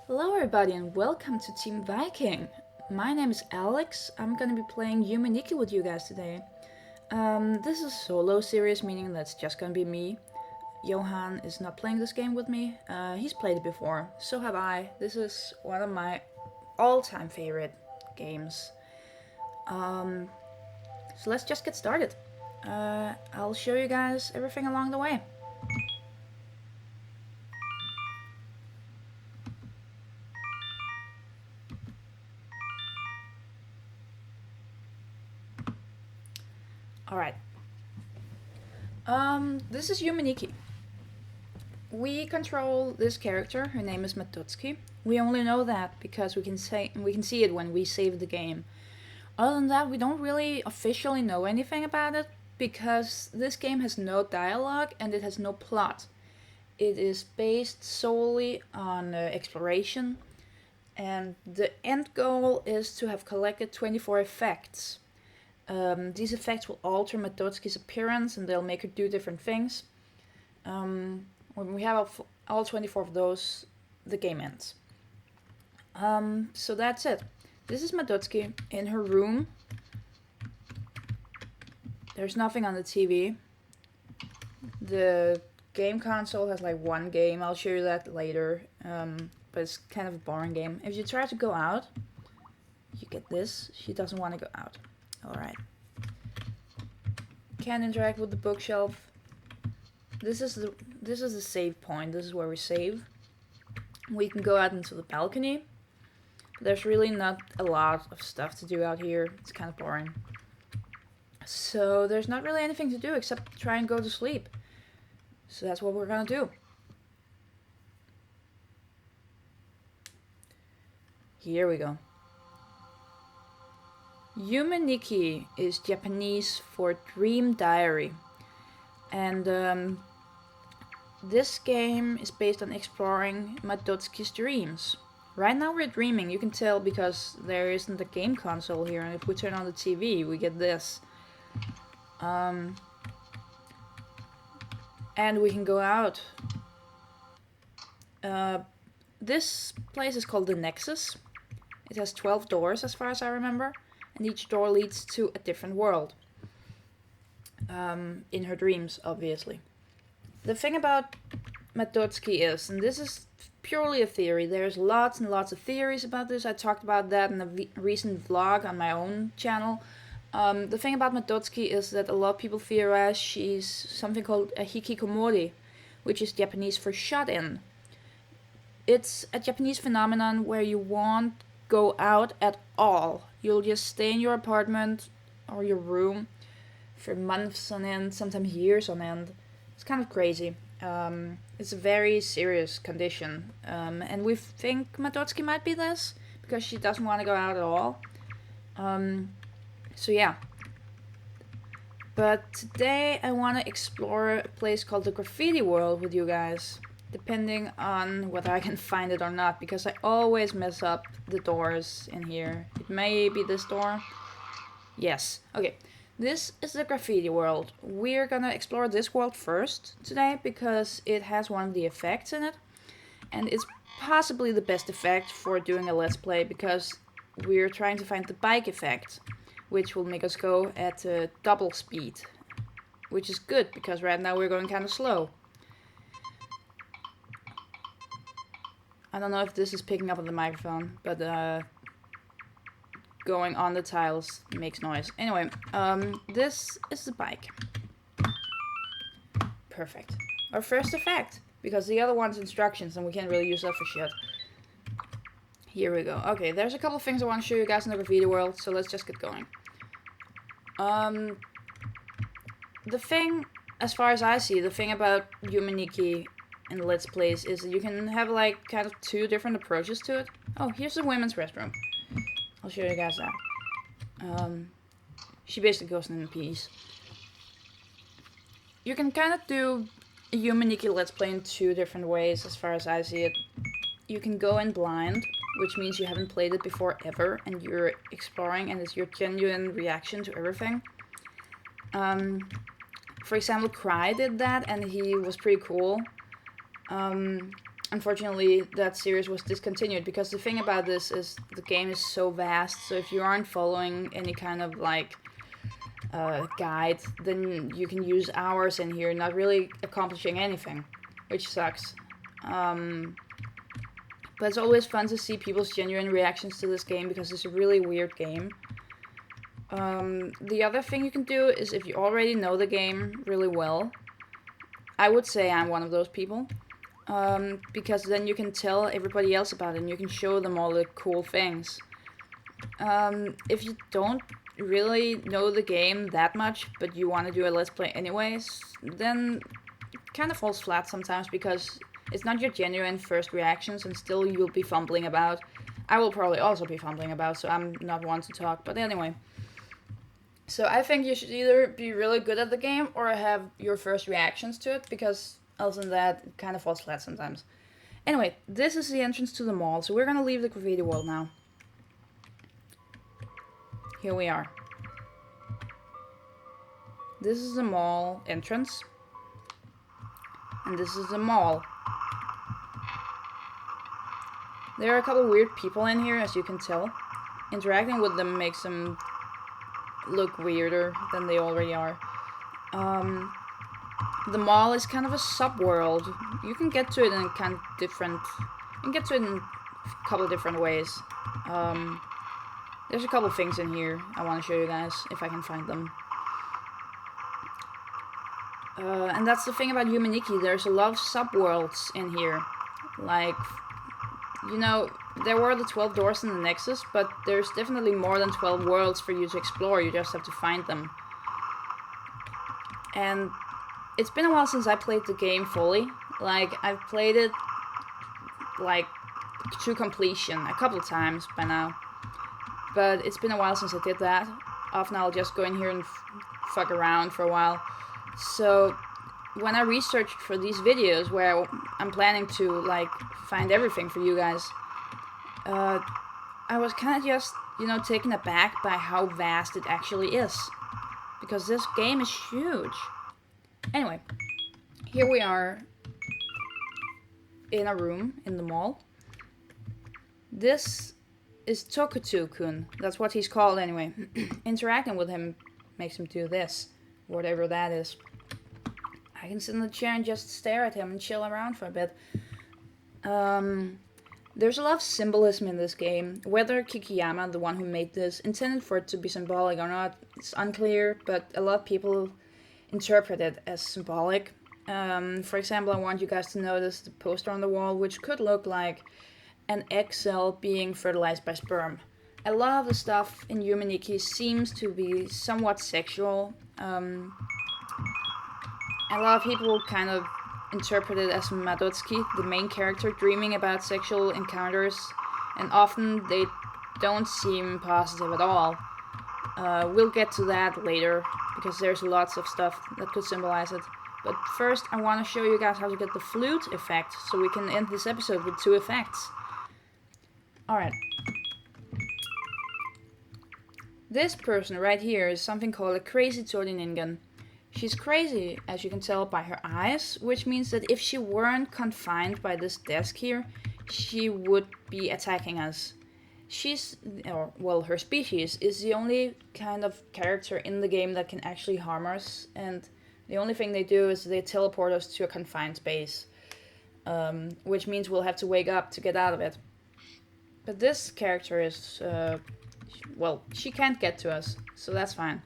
Hello everybody and welcome to Team Viking. My name is Alex. I'm gonna be playing Yume Nikki with you guys today. This is a solo series, meaning that's just gonna be me. Johan is not playing this game with me. He's played it before, so have I. This is one of my all-time favorite games. So let's just get started. I'll show you guys everything along the way. Alright. This is Yume Nikki. We control this character. Her name is Matotsuki. We only know that because we can see it when we save the game. Other than that, we don't really officially know anything about it because this game has no dialogue and it has no plot. It is based solely on exploration, and the end goal is to have collected 24 effects. These effects will alter Matotsuki's appearance and they'll make her do different things. When we have all 24 of those, the game ends. So that's it. This is Matotsuki in her room. There's nothing on the TV. The game console has like one game. I'll show you that later. But it's kind of a boring game. If you try to go out, you get this. She doesn't want to go out. Alright. Can't interact with the bookshelf. This is the save point. This is where we save. We can go out into the balcony. There's really not a lot of stuff to do out here. It's kind of boring. So there's not really anything to do except try and go to sleep. So that's what we're gonna do. Here we go. Yume Nikki is Japanese for Dream Diary. And this game is based on exploring Matotsuki's dreams. Right now we're dreaming, you can tell because there isn't a game console here, and if we turn on the TV we get this. And we can go out. This place is called the Nexus. It has 12 doors as far as I remember, and each door leads to a different world. In her dreams, obviously. The thing about Matotsuki is, and this is purely a theory, there's lots and lots of theories about this. I talked about that in a recent vlog on my own channel. The thing about Matotsuki is that a lot of people theorize she's something called a Hikkikomori, which is Japanese for shut-in. It's a Japanese phenomenon where you won't go out at all. You'll just stay in your apartment or your room for months on end, sometimes years on end. It's kind of crazy. It's a very serious condition. And we think Matotsuki might be this, because she doesn't want to go out at all. So yeah. But today I want to explore a place called the Graffiti World with you guys. Depending on whether I can find it or not, because I always mess up the doors in here. It may be this door. Yes. Okay. This is the Graffiti World. We're gonna explore this world first today because it has one of the effects in it. And it's possibly the best effect for doing a let's play because we're trying to find the bike effect, which will make us go at double speed. Which is good because right now we're going kind of slow. I don't know if this is picking up on the microphone, but going on the tiles makes noise. Anyway, this is the bike. Perfect. Our first effect, because the other one's instructions and we can't really use that for shit. Here we go. Okay, there's a couple of things I want to show you guys in the Graffiti World, so let's just get going. The thing, as far as I see, the thing about Yume Nikki in Let's Plays is that you can have like kind of two different approaches to it. Oh, here's the women's restroom. I'll show you guys that. She basically goes in peace. You can kind of do a Yume Nikki Let's Play in two different ways as far as I see it. You can go in blind, which means you haven't played it before ever and you're exploring and it's your genuine reaction to everything. For example, Cry did that and he was pretty cool. unfortunately, that series was discontinued, because the thing about this is the game is so vast, so if you aren't following any kind of like guide, then you can use hours in here not really accomplishing anything, which sucks. But it's always fun to see people's genuine reactions to this game, because it's a really weird game. The other thing you can do is, if you already know the game really well, I would say I'm one of those people, because then you can tell everybody else about it and you can show them all the cool things. If you don't really know the game that much, but you want to do a let's play anyways, then it kind of falls flat sometimes, because it's not your genuine first reactions, and still you'll be fumbling about. I will probably also be fumbling about, so I'm not one to talk, but anyway. So I think you should either be really good at the game or have your first reactions to it, because other than that, it kind of falls flat sometimes. Anyway, this is the entrance to the mall, so we're gonna leave the Graffiti World now. Here we are. This is the mall entrance. And this is the mall. There are a couple weird people in here, as you can tell. Interacting with them makes them look weirder than they already are. The mall is kind of a sub-world. You can get to it in kind of different... You can get to it in a couple different ways. There's a couple things in here I want to show you guys, if I can find them. And that's the thing about Yume Nikki. There's a lot of sub-worlds in here. Like, you know, there were the 12 doors in the Nexus, but there's definitely more than 12 worlds for you to explore. You just have to find them. And it's been a while since I played the game fully. Like, I've played it, like, to completion a couple of times by now. But it's been a while since I did that. Often I'll just go in here and fuck around for a while. So when I researched for these videos, where I'm planning to like find everything for you guys, I was kind of just, you know, taken aback by how vast it actually is, because this game is huge. Anyway, here we are in a room in the mall. This is Toku-kun. That's what he's called anyway. Interacting with him makes him do this, whatever that is. I can sit in the chair and just stare at him and chill around for a bit. There's a lot of symbolism in this game. Whether Kikiyama, the one who made this, intended for it to be symbolic or not, it's unclear, but a lot of people interpret it as symbolic. For example, I want you guys to notice the poster on the wall, which could look like an egg cell being fertilized by sperm. A lot of the stuff in Yume Nikki seems to be somewhat sexual. A lot of people kind of interpret it as Madotsuki, the main character, dreaming about sexual encounters, and often they don't seem positive at all. We'll get to that later, because there's lots of stuff that could symbolize it. But first, I want to show you guys how to get the flute effect, so we can end this episode with 2 effects. Alright. This person right here is something called a crazy Ningen. She's crazy, as you can tell by her eyes, which means that if she weren't confined by this desk here, she would be attacking us. Her species is the only kind of character in the game that can actually harm us, and the only thing they do is they teleport us to a confined space, which means we'll have to wake up to get out of it. But this character is, she can't get to us, so that's fine.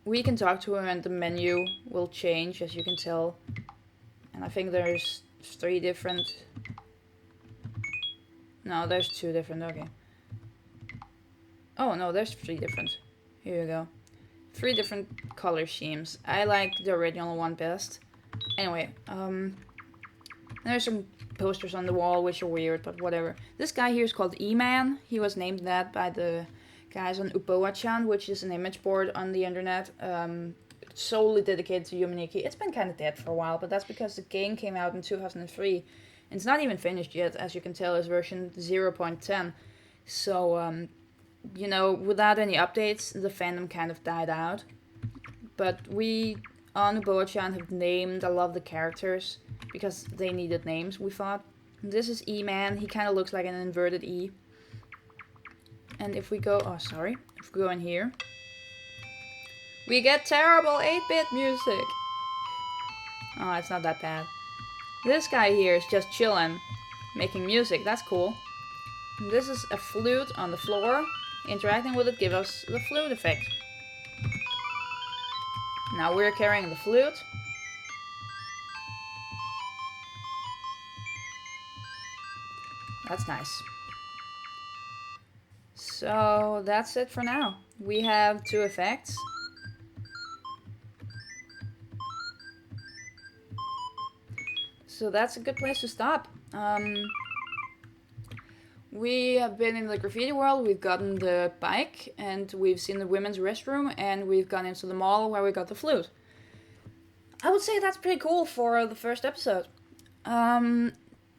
We can talk to her and the menu will change, as you can tell. And I think there's 3 different... No, there's 2 different, okay. Oh no, there's 3 different. Here you go. 3 different color schemes. I like the original one best. Anyway, there's some posters on the wall which are weird, but whatever. This guy here is called Eman. He was named that by the guys on Uboa-chan, which is an image board on the internet, solely dedicated to Yume Nikki. It's been kind of dead for a while, but that's because the game came out in 2003, and it's not even finished yet. As you can tell, it's version 0.10. So, you know, without any updates, the fandom kind of died out. But we, on Uboa-chan, have named a lot of the characters, because they needed names, we thought. This is Eman. He kind of looks like an inverted E. And if we go... Oh, sorry. If we go in here... We get terrible 8-bit music. Oh, it's not that bad. This guy here is just chilling, making music. That's cool. This is a flute on the floor. Interacting with it gives us the flute effect. Now we're carrying the flute. That's nice. So that's it for now. We have 2 effects. So that's a good place to stop. We have been in the Graffiti World, we've gotten the bike, and we've seen the women's restroom, and we've gone into the mall where we got the flute. I would say that's pretty cool for the first episode.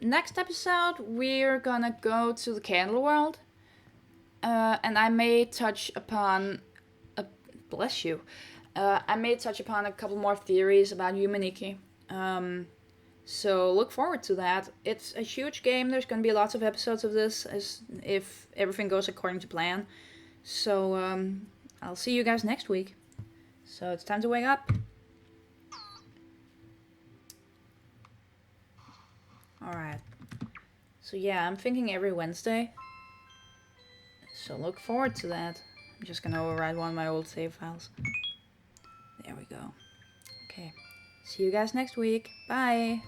Next episode, we're gonna go to the Candle World, and I may touch upon... bless you. I may touch upon a couple more theories about Yume Nikki. So look forward to that. It's a huge game. There's going to be lots of episodes of this if everything goes according to plan. So I'll see you guys next week. So it's time to wake up. Alright. So yeah, I'm thinking every Wednesday. So look forward to that. I'm just going to override one of my old save files. There we go. Okay. See you guys next week. Bye.